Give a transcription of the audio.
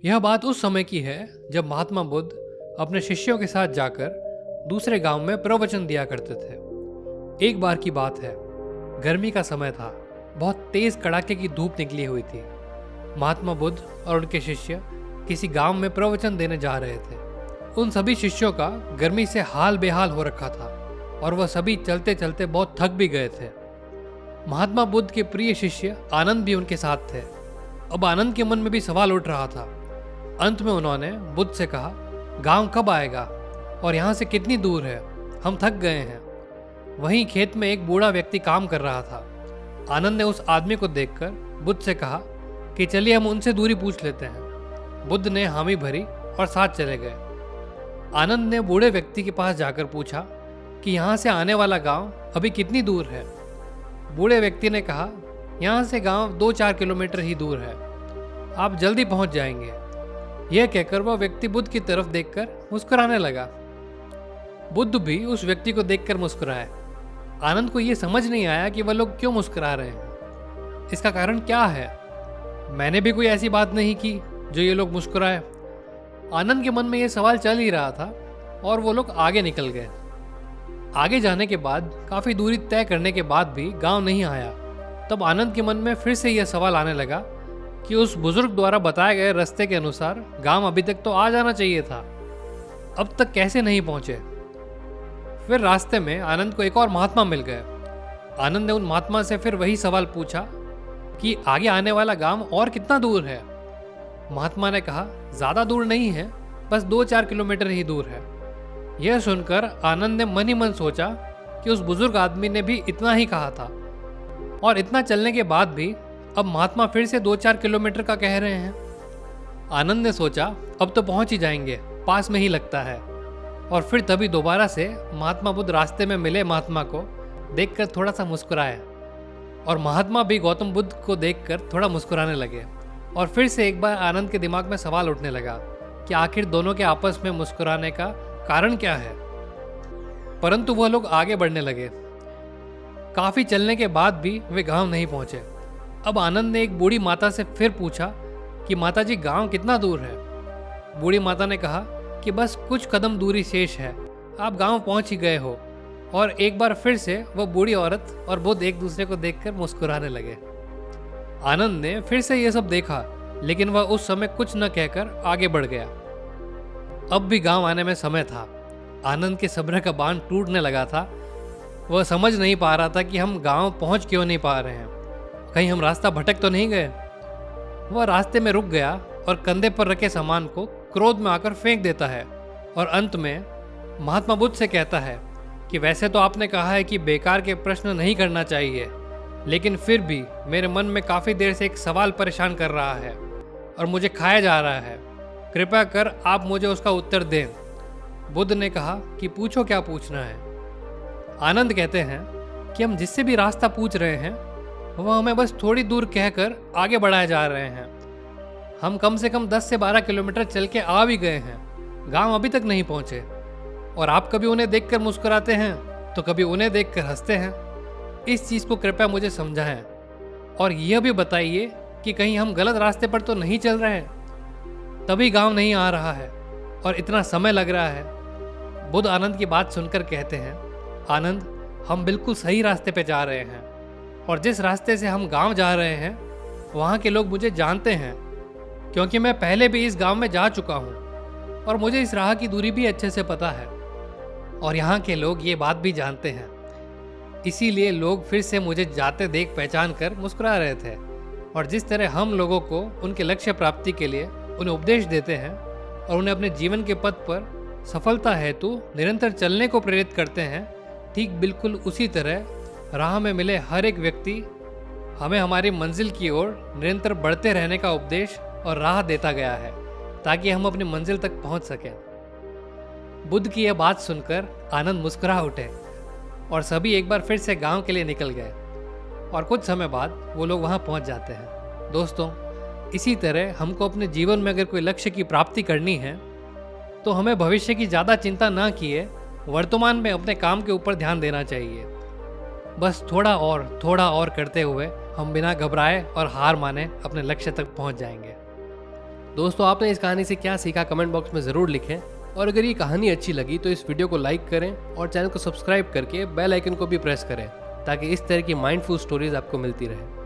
यह बात उस समय की है जब महात्मा बुद्ध अपने शिष्यों के साथ जाकर दूसरे गांव में प्रवचन दिया करते थे। एक बार की बात है, गर्मी का समय था। बहुत तेज कड़ाके की धूप निकली हुई थी। महात्मा बुद्ध और उनके शिष्य किसी गांव में प्रवचन देने जा रहे थे। उन सभी शिष्यों का गर्मी से हाल बेहाल हो रखा था और वह सभी चलते चलते बहुत थक भी गए थे। महात्मा बुद्ध के प्रिय शिष्य आनंद भी उनके साथ थे। अब आनंद के मन में भी सवाल उठ रहा था। अंत में उन्होंने बुद्ध से कहा, गांव कब आएगा और यहाँ से कितनी दूर है? हम थक गए हैं। वहीं खेत में एक बूढ़ा व्यक्ति काम कर रहा था। आनंद ने उस आदमी को देखकर बुद्ध से कहा कि चलिए हम उनसे दूरी पूछ लेते हैं। बुद्ध ने हामी भरी और साथ चले गए। आनंद ने बूढ़े व्यक्ति के पास जाकर पूछा कि यहाँ से आने वाला गांव अभी कितनी दूर है? बूढ़े व्यक्ति ने कहा, यहाँ से गांव 2-4 किलोमीटर ही दूर है, आप जल्दी पहुंच जाएंगे। यह कहकर वह व्यक्ति बुद्ध की तरफ देखकर मुस्कुराने लगा। बुद्ध भी उस व्यक्ति को देखकर मुस्कुराए। आनंद को यह समझ नहीं आया कि वह लोग क्यों मुस्कुरा रहे हैं। इसका कारण क्या है? मैंने भी कोई ऐसी बात नहीं की जो ये लोग मुस्कुराए। आनंद के मन में यह सवाल चल ही रहा था और वो लोग आगे निकल गए। आगे जाने के बाद काफी दूरी तय करने के बाद भी गांव नहीं आया। तब आनंद के मन में फिर से यह सवाल आने लगा कि उस बुजुर्ग द्वारा बताए गए रास्ते के अनुसार गांव अभी तक तो आ जाना चाहिए था, अब तक कैसे नहीं पहुंचे? फिर रास्ते में आनंद को एक और महात्मा मिल गए। आनंद ने उन महात्मा से फिर वही सवाल पूछा कि आगे आने वाला गांव और कितना दूर है? महात्मा ने कहा, ज्यादा दूर नहीं है, बस 2-4 किलोमीटर ही दूर है। यह सुनकर आनंद ने मन ही मन सोचा कि उस बुजुर्ग आदमी ने भी इतना ही कहा था और इतना चलने के बाद भी अब महात्मा फिर से 2-4 किलोमीटर का कह रहे हैं। आनंद ने सोचा अब तो पहुंच ही जाएंगे, पास में ही लगता है। और फिर तभी दोबारा से महात्मा बुद्ध रास्ते में मिले महात्मा को देखकर थोड़ा सा मुस्कुराए और महात्मा भी गौतम बुद्ध को देखकर थोड़ा मुस्कुराने लगे। और फिर से एक बार आनंद के दिमाग में सवाल उठने लगा कि आखिर दोनों के आपस में मुस्कुराने का कारण क्या है। परंतु वह लोग आगे बढ़ने लगे। काफी चलने के बाद भी वे गांव नहीं पहुंचे। अब आनंद ने एक बूढ़ी माता से फिर पूछा कि माता जी, गांव कितना दूर है? बूढ़ी माता ने कहा कि बस कुछ कदम दूरी शेष है, आप गांव पहुंच ही गए हो। और एक बार फिर से वह बूढ़ी औरत और बुद्ध एक दूसरे को देखकर मुस्कुराने लगे। आनंद ने फिर से यह सब देखा, लेकिन वह उस समय कुछ न कहकर आगे बढ़ गया। अब भी गांव आने में समय था। आनंद के सब्र का बांध टूटने लगा था। वह समझ नहीं पा रहा था कि हम गांव पहुंच क्यों नहीं पा रहे हैं, कहीं हम रास्ता भटक तो नहीं गए। वह रास्ते में रुक गया और कंधे पर रखे सामान को क्रोध में आकर फेंक देता है और अंत में महात्मा बुद्ध से कहता है कि वैसे तो आपने कहा है कि बेकार के प्रश्न नहीं करना चाहिए, लेकिन फिर भी मेरे मन में काफ़ी देर से एक सवाल परेशान कर रहा है और मुझे खाया जा रहा है। कृपया कर आप मुझे उसका उत्तर दें। बुद्ध ने कहा कि पूछो, क्या पूछना है? आनंद कहते हैं कि हम जिससे भी रास्ता पूछ रहे हैं वह हमें बस थोड़ी दूर कहकर आगे बढ़ाए जा रहे हैं। हम कम से कम 10 से 12 किलोमीटर चल के आ भी गए हैं, गांव अभी तक नहीं पहुंचे। और आप कभी उन्हें देखकर मुस्कुराते हैं तो कभी उन्हें देखकर हंसते हैं। इस चीज़ को कृपया मुझे समझाएं और यह भी बताइए कि कहीं हम गलत रास्ते पर तो नहीं चल रहे हैं, तभी गांव नहीं आ रहा है और इतना समय लग रहा है। बुद्ध आनंद की बात सुनकर कहते हैं, आनंद, हम बिल्कुल सही रास्ते पे जा रहे हैं और जिस रास्ते से हम गांव जा रहे हैं वहाँ के लोग मुझे जानते हैं, क्योंकि मैं पहले भी इस गांव में जा चुका हूँ और मुझे इस राह की दूरी भी अच्छे से पता है और यहाँ के लोग ये बात भी जानते हैं। इसीलिए लोग फिर से मुझे जाते देख पहचान कर मुस्कुरा रहे थे। और जिस तरह हम लोगों को उनके लक्ष्य प्राप्ति के लिए उन्हें उपदेश देते हैं और उन्हें अपने जीवन के पथ पर सफलता हेतु निरंतर चलने को प्रेरित करते हैं, ठीक बिल्कुल उसी तरह राह में मिले हर एक व्यक्ति हमें हमारी मंजिल की ओर निरंतर बढ़ते रहने का उपदेश और राह देता गया है, ताकि हम अपनी मंजिल तक पहुंच सकें। बुद्ध की यह बात सुनकर आनंद मुस्कुरा उठे और सभी एक बार फिर से गांव के लिए निकल गए और कुछ समय बाद वो लोग वहां पहुंच जाते हैं। दोस्तों, इसी तरह हमको अपने जीवन में अगर कोई लक्ष्य की प्राप्ति करनी है तो हमें भविष्य की ज़्यादा चिंता ना किए वर्तमान में अपने काम के ऊपर ध्यान देना चाहिए। बस थोड़ा और करते हुए हम बिना घबराए और हार माने अपने लक्ष्य तक पहुंच जाएंगे। दोस्तों, आपने इस कहानी से क्या सीखा कमेंट बॉक्स में ज़रूर लिखें। और अगर ये कहानी अच्छी लगी तो इस वीडियो को लाइक करें और चैनल को सब्सक्राइब करके बेल आइकन को भी प्रेस करें ताकि इस तरह की माइंडफुल स्टोरीज आपको मिलती रहे।